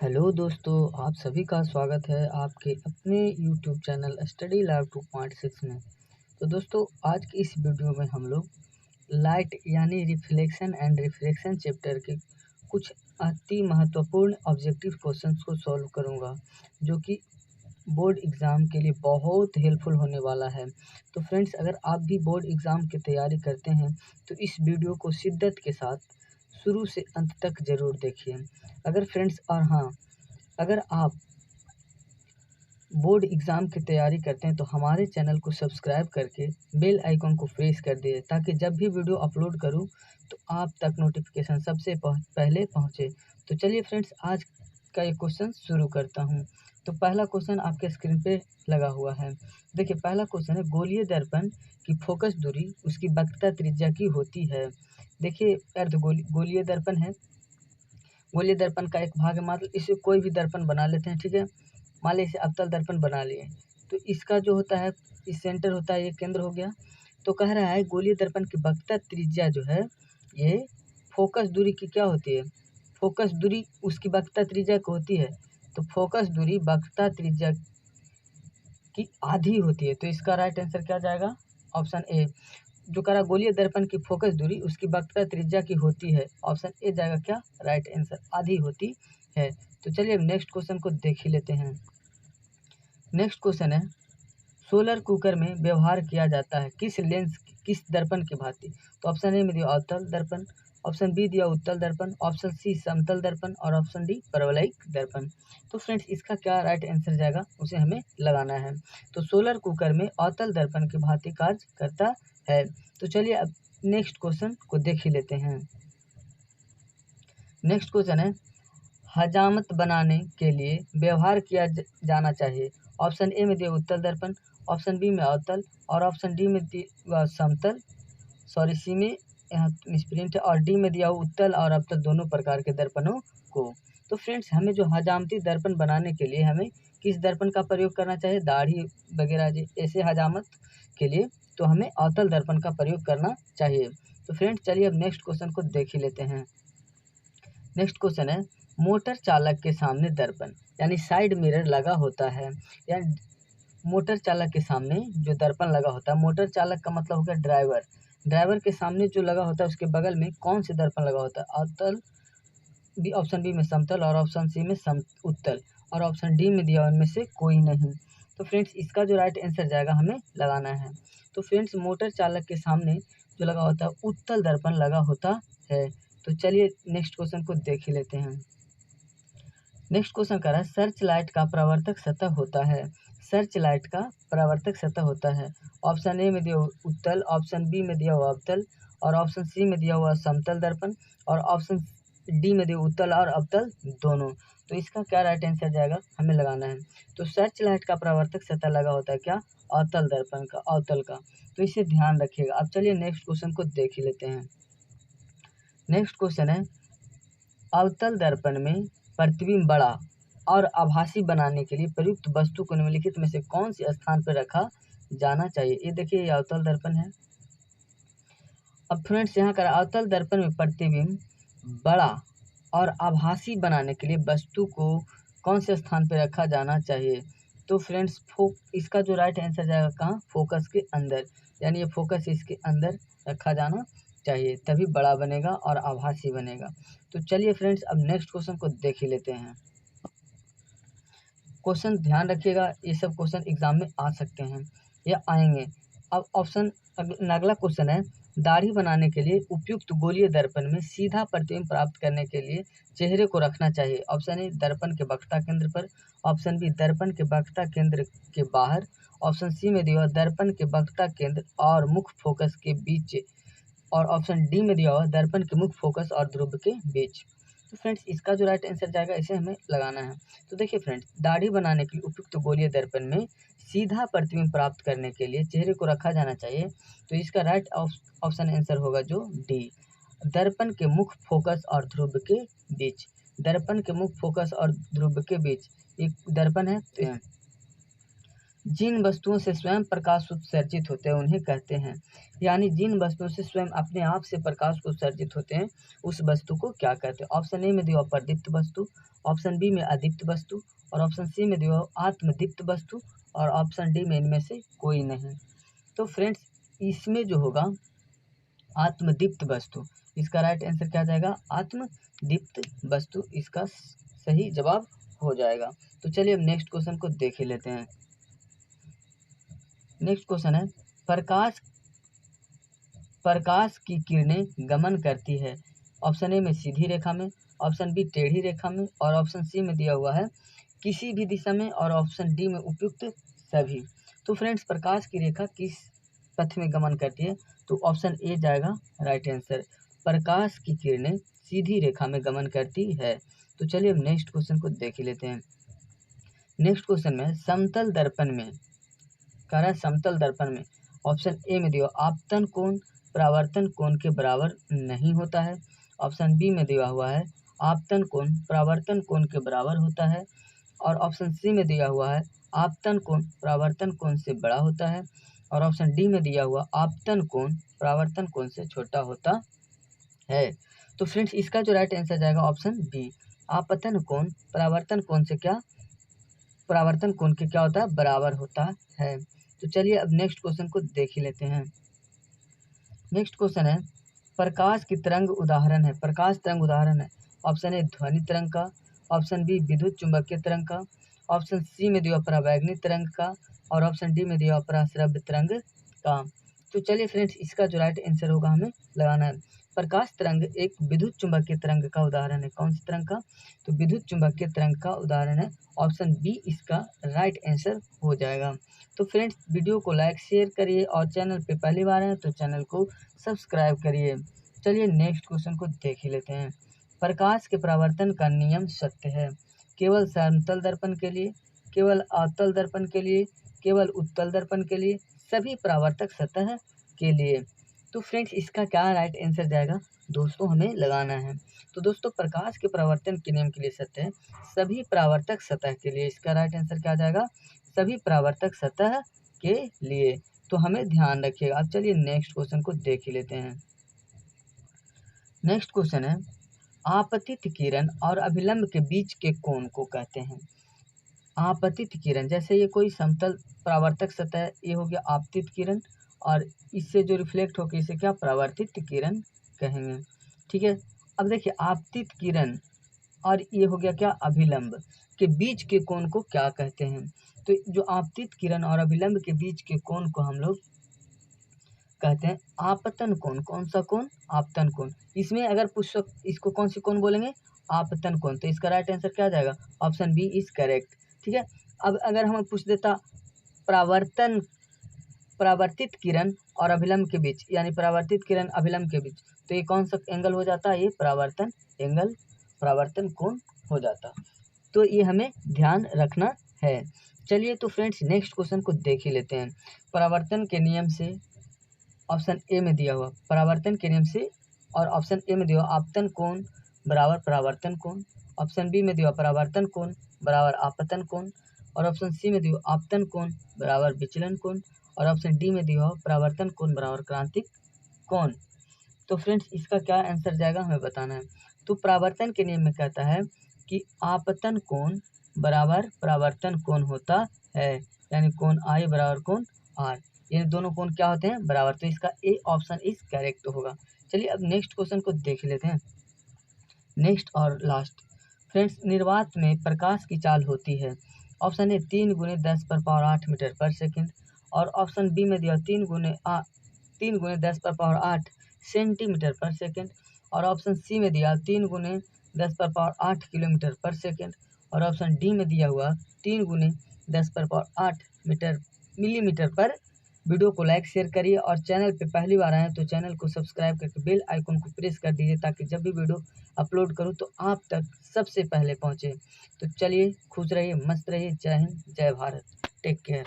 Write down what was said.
Hello दोस्तों, आप सभी का स्वागत है आपके अपने यूट्यूब चैनल स्टडी लैब 2.6 में। तो दोस्तों, आज की इस वीडियो में हम लोग लाइट यानी रिफ्लेक्शन एंड रिफ्रैक्शन चैप्टर के कुछ अति महत्वपूर्ण ऑब्जेक्टिव क्वेश्चंस को सॉल्व करूंगा, जो कि बोर्ड एग्ज़ाम के लिए बहुत हेल्पफुल होने वाला है। तो फ्रेंड्स, अगर आप भी बोर्ड एग्ज़ाम की तैयारी करते हैं तो इस वीडियो को शिद्दत के साथ शुरू से अंत तक ज़रूर देखिए। अगर आप बोर्ड एग्ज़ाम की तैयारी करते हैं तो हमारे चैनल को सब्सक्राइब करके बेल आइकन को प्रेस कर दिए, ताकि जब भी वीडियो अपलोड करूं तो आप तक नोटिफिकेशन सबसे पहले पहुंचे। तो चलिए फ्रेंड्स, आज का ये क्वेश्चन शुरू करता हूं। तो पहला क्वेश्चन आपके स्क्रीन पे लगा हुआ है। देखिए, पहला क्वेश्चन है, गोलीय दर्पण की फोकस दूरी उसकी वक्रता त्रिज्या की होती है। देखिए, गोलीय दर्पण है, गोलीय दर्पण का एक भाग है। मतलब इसे कोई भी दर्पण बना लेते हैं, ठीक है। मान लीजिए अवतल दर्पण बना लिए, तो इसका जो होता है, इस सेंटर होता है, ये केंद्र हो गया। तो कह रहा है गोलीय दर्पण की वक्रता त्रिज्या जो है, ये फोकस दूरी की क्या होती है, फोकस दूरी उसकी वक्रता त्रिज्या की होती है। तो फोकस दूरी वक्रता त्रिज्या की आधी होती है। तो इसका राइट आंसर क्या जाएगा, ऑप्शन ए। जो कह रहा गोलीय दर्पण की फोकस दूरी उसकी वक्रता त्रिज्या की होती है, ऑप्शन ए जाएगा क्या, राइट आंसर, आधी होती है। तो चलिए अब नेक्स्ट क्वेश्चन को देख ही लेते हैं। नेक्स्ट क्वेश्चन है, सोलर कुकर में व्यवहार किया जाता है किस लेंस किस दर्पण की भांति। तो ऑप्शन ए में दिया अवतल दर्पण, ऑप्शन बी दिया उत्तल दर्पण, ऑप्शन सी समतल दर्पण और ऑप्शन डी परवलयिक दर्पण। तो फ्रेंड्स, इसका क्या राइट आंसर जाएगा, उसे हमें लगाना है। तो सोलर कुकर में अवतल दर्पण की भांति कार्य करता है। तो चलिए अब नेक्स्ट क्वेश्चन को देख ही लेते हैं। नेक्स्ट क्वेश्चन है, हजामत बनाने के लिए व्यवहार किया जाना चाहिए। ऑप्शन ए में दिया उत्तल दर्पण, ऑप्शन बी में अवतल और ऑप्शन डी में दिया समतल, सॉरी सी में यहाँ मिसप्रिंट है, और डी में दिया उत्तल और अवतल दोनों प्रकार के दर्पणों को। तो फ्रेंड्स, हमें जो हजामती दर्पण बनाने के लिए हमें किस दर्पण का प्रयोग करना चाहिए, दाढ़ी वगैरह ऐसे हजामत के लिए तो हमें अवतल दर्पण का प्रयोग करना चाहिए। तो फ्रेंड्स, चलिए अब नेक्स्ट क्वेश्चन को देख ही लेते हैं। नेक्स्ट क्वेश्चन है, मोटर चालक के सामने दर्पण यानी साइड मिरर लगा होता है। यानी मोटर चालक के सामने जो दर्पण लगा होता है, मोटर चालक का मतलब हो गया ड्राइवर, ड्राइवर के सामने जो लगा होता है उसके बगल में कौन से दर्पण लगा होता है, अवतल, बी ऑप्शन बी में समतल और ऑप्शन सी में उत्तल और ऑप्शन डी में दिया उनमें से कोई नहीं। तो फ्रेंड्स, इसका जो राइट आंसर जाएगा हमें लगाना है। तो फ्रेंड्स, मोटर चालक के सामने जो लगा होता है उत्तल दर्पण लगा होता है। तो चलिए नेक्स्ट क्वेश्चन को देख ही लेते हैं। नेक्स्ट क्वेश्चन कर रहा है, सर्च लाइट का प्रवर्तक सतह होता है। सर्च लाइट का प्रवर्तक सतह होता है। ऑप्शन ए में दिया उत्तल, ऑप्शन बी में दिया हुआ अवतल और ऑप्शन सी में दिया हुआ समतल दर्पण और ऑप्शन डी में दिया उत्तल और अवतल दोनों। तो इसका क्या राइट आंसर जाएगा, हमें लगाना है। तो सर्च लाइट का प्रवर्तक सतह लगा होता है क्या, अवतल दर्पण का, अवतल का। तो इसे ध्यान रखिएगा। अब चलिए नेक्स्ट क्वेश्चन को देख ही लेते हैं। नेक्स्ट क्वेश्चन है, अवतल दर्पण में प्रतिबिंब बड़ा और आभासी बनाने के लिए प्रयुक्त वस्तु को निम्नलिखित में से कौन से स्थान पर रखा जाना चाहिए। ये देखिए, ये अवतल दर्पण है। अब फ्रेंड्स, यहाँ का अवतल दर्पण में प्रतिबिंब बड़ा और आभासी बनाने के लिए वस्तु को कौन से स्थान पर रखा जाना चाहिए। तो फ्रेंड्स, इसका जो राइट आंसर जाएगा कहाँ, फोकस के अंदर, यानी ये फोकस इसके अंदर रखा जाना चाहिए, तभी बड़ा बनेगा और आभासी बनेगा। तो चलिए फ्रेंड्स, अब नेक्स्ट क्वेश्चन को देख ही लेते हैं। क्वेश्चन ध्यान रखिएगा, ये सब क्वेश्चन एग्जाम में आ सकते हैं या आएंगे। अब अगला क्वेश्चन है, दाढ़ी बनाने के लिए उपयुक्त गोलीय दर्पण में सीधा प्रतिबिंब प्राप्त करने के लिए चेहरे को रखना चाहिए। ऑप्शन ए दर्पण के वक्रता केंद्र पर, ऑप्शन बी दर्पण के वक्रता केंद्र के बाहर, ऑप्शन सी में दिया दर्पण के वक्रता केंद्र और मुख्य फोकस के बीच और ऑप्शन डी में दिया हुआ दर्पण के मुख्य फोकस और ध्रुव के बीच। तो फ्रेंड्स, इसका जो राइट आंसर जाएगा इसे हमें लगाना है। तो देखिए फ्रेंड्स, दाढ़ी बनाने के लिए उपयुक्त गोलीय दर्पण में सीधा प्रतिबिंब प्राप्त करने के लिए चेहरे को रखा जाना चाहिए। तो इसका राइट ऑप्शन आंसर होगा जो डी, दर्पण के मुख्य फोकस और ध्रुव के बीच। दर्पण के मुख्य फोकस और ध्रुव के बीच एक दर्पण है। जिन वस्तुओं से स्वयं प्रकाश उत्सर्जित होते हैं उन्हें कहते हैं। यानी जिन वस्तुओं से स्वयं अपने आप से प्रकाश उत्सर्जित होते हैं उस वस्तु को क्या कहते हैं। ऑप्शन ए में दिया अप्रदीप्त वस्तु, ऑप्शन बी में अदीप्त वस्तु, और ऑप्शन सी में दिया आत्मदीप्त वस्तु, और ऑप्शन डी में इनमें से कोई नहीं। तो फ्रेंड्स इसमें जो होगा आत्मदीप्त वस्तु, इसका राइट आंसर क्या जाएगा, आत्मदीप्त वस्तु इसका सही जवाब हो जाएगा। तो चलिए अब नेक्स्ट क्वेश्चन को देख ही लेते हैं। नेक्स्ट क्वेश्चन है, प्रकाश की किरणें गमन करती है। ऑप्शन ए में सीधी रेखा में, ऑप्शन बी टेढ़ी रेखा में, और ऑप्शन सी में दिया हुआ है किसी भी दिशा में, और ऑप्शन डी में उपयुक्त सभी। तो फ्रेंड्स प्रकाश की रेखा किस पथ में गमन करती है, तो ऑप्शन ए जाएगा राइट आंसर। प्रकाश की किरणें सीधी रेखा में गमन करती है। तो चलिए अब नेक्स्ट क्वेश्चन को देख ही लेते हैं। नेक्स्ट क्वेश्चन में समतल दर्पण में कह रहा है, समतल दर्पण में ऑप्शन ए में दिया आपतन कोण परावर्तन कोण के बराबर नहीं होता है, ऑप्शन बी में दिया हुआ है आपतन कोण परावर्तन कोण के बराबर होता है, और ऑप्शन सी में दिया हुआ है आपतन कोण परावर्तन कोण से बड़ा होता है, और ऑप्शन डी में दिया हुआ आपतन कोण परावर्तन कोण से छोटा होता है। तो फ्रेंड्स इसका जो राइट आंसर जाएगा ऑप्शन बी, आपतन कोण परावर्तन कोण से क्या, परावर्तन कोण के क्या होता है, बराबर होता है। तो चलिए अब नेक्स्ट क्वेश्चन को देख ही लेते हैं। नेक्स्ट क्वेश्चन है, प्रकाश की तरंग उदाहरण है, प्रकाश तरंग उदाहरण है। ऑप्शन ए ध्वनि तरंग का, ऑप्शन बी विद्युत चुंबकीय तरंग का, ऑप्शन सी में दिया परावैगनी तरंग का, और ऑप्शन डी में दिया पराश्रव्य तरंग का। तो चलिए फ्रेंड्स इसका जो राइट आंसर होगा हमें लगाना है। प्रकाश तरंग एक विद्युत चुंबकीय तरंग का उदाहरण है। कौन सी तरंग का, तो विद्युत चुंबकीय तरंग का उदाहरण है। ऑप्शन बी इसका राइट आंसर हो जाएगा। तो फ्रेंड्स वीडियो को लाइक शेयर करिए, और चैनल पे पहली बार हैं तो चैनल को सब्सक्राइब करिए। चलिए नेक्स्ट क्वेश्चन को देख ही लेते हैं। प्रकाश के परावर्तन का नियम सत्य है, केवल समतल दर्पण के लिए, केवल अवतल दर्पण के लिए, केवल उत्तल दर्पण के लिए, सभी परावर्तक सतह के लिए। तो फ्रेंड्स इसका क्या राइट आंसर जाएगा दोस्तों, हमें लगाना है। तो दोस्तों प्रकाश के परावर्तन के नियम के लिए सत्य है, सभी परावर्तक सतह के लिए। इसका राइट आंसर क्या जाएगा, सभी परावर्तक सतह के लिए। तो हमें ध्यान रखिएगा। अब चलिए नेक्स्ट क्वेश्चन को देख ही लेते हैं। नेक्स्ट क्वेश्चन है, आपतित किरण और अभिलंब के बीच के कोण को कहते हैं। आपतित किरण, जैसे ये कोई समतल परावर्तक सतह है, ये हो गया आपतित किरण, और इससे जो रिफ्लेक्ट होकर इसे क्या, परावर्तित किरण कहेंगे। ठीक है, अब देखिए आपतित किरण और ये हो गया क्या, अभिलंब के बीच के कोण को क्या कहते हैं। तो जो आपतित किरण और अभिलंब के बीच के कोण को हम लोग कहते हैं आपतन कोण। कौन सा कोण, आपतन कोण। इसमें अगर पूछ इसको कौन सी कोण बोलेंगे, आपतन कोण। तो इसका राइट आंसर क्या जाएगा, ऑप्शन बी इज करेक्ट। ठीक है, अब अगर हमें पूछ देता परावर्तित किरण और अभिलंब के बीच, यानी परावर्तित किरण अभिलंब के बीच, तो ये कौन सा एंगल हो जाता है, ये परावर्तन एंगल, परावर्तन कोण हो जाता। तो ये हमें ध्यान रखना है। चलिए तो फ्रेंड्स नेक्स्ट क्वेश्चन को देख ही लेते हैं। परावर्तन के नियम से, ऑप्शन ए में दिया हुआ परावर्तन के नियम से, और ऑप्शन ए में दिया हुआ आपतन कोण बराबर परावर्तन कोण, ऑप्शन बी में दिया हुआ परावर्तन कोण बराबर आपतन कोण, और ऑप्शन सी में दिया हुआ आपतन कोण बराबर विचलन कोण, और ऑप्शन डी में दिया हुआ परावर्तन कोण बराबर क्रांतिक कोण। तो फ्रेंड्स इसका क्या आंसर जाएगा हमें बताना है। तो परावर्तन के नियम में कहता है कि आपतन कोण बराबर परावर्तन कोण होता है, यानी कोण आई बराबर कोण आर, ये दोनों कोण क्या होते हैं, बराबर। तो इसका ए ऑप्शन इज करेक्ट होगा। चलिए अब नेक्स्ट क्वेश्चन को देख लेते हैं। नेक्स्ट और लास्ट फ्रेंड्स, निर्वात में प्रकाश की चाल होती है। ऑप्शन ए 3 × 10⁸ मीटर पर सेकेंड, और ऑप्शन बी में दिया 3 × 10⁸ सेंटीमीटर पर सेकेंड, और ऑप्शन सी में दिया 3 × 10⁸ किलोमीटर पर सेकेंड, और ऑप्शन डी में दिया हुआ 3 × 10⁸ मिलीमीटर पर। वीडियो को लाइक शेयर करिए, और चैनल पे पहली बार आए तो चैनल को सब्सक्राइब करके बेल आइकन को प्रेस कर दीजिए, ताकि जब भी वीडियो अपलोड करूं तो आप तक सबसे पहले पहुंचे। तो चलिए खुश रहिए, मस्त रहिए। जय हिंद, जय भारत, टेक केयर।